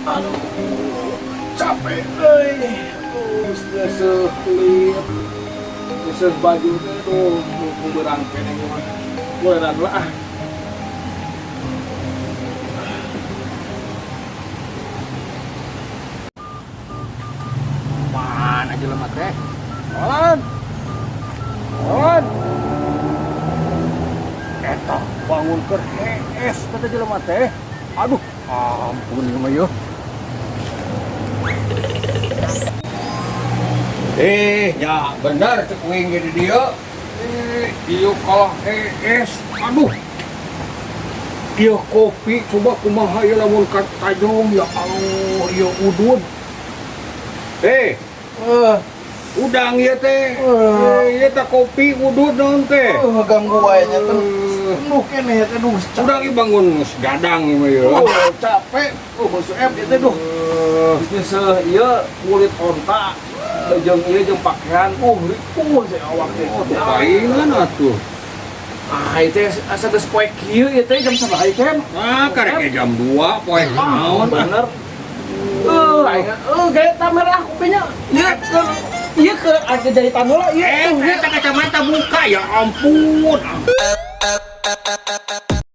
Aduh, capek euy. Geuseuh lip. Geuseuh baju teh tuh kuberang kene mah. Kuberang lah. Mana jelema teh? Olan. Olan. Eta bangun keur hees kata jelema teh. Aduh, ampun ieu mah yeuh. Ya benar cek wing di dia. Ieu kalah hees. Aduh. Ieu kopi coba kumaha ieu lamun katajong ya Allah, ieu udud. Udang ieu teh. Ieu teh kopi udud naon teh? Ganggu wae nya teh. Nuh keneh teh duh. Udang ieu bangun geus gadang ieu mah ieu. Capek. Musuh F ieu teh duh. Geus ieu kulit onta. Jeung ieu jeung pakaian ripuh saya awak teh. Paingan atuh. Ieu teh asa geus poe kieu ieu teh jam sabaraha ieu teh? Karek jam 2 poe naon bener. Gaya tamerah kopinya. Ieu ke ada jahitan heula ieu. Eta kacamata buka ya ampun.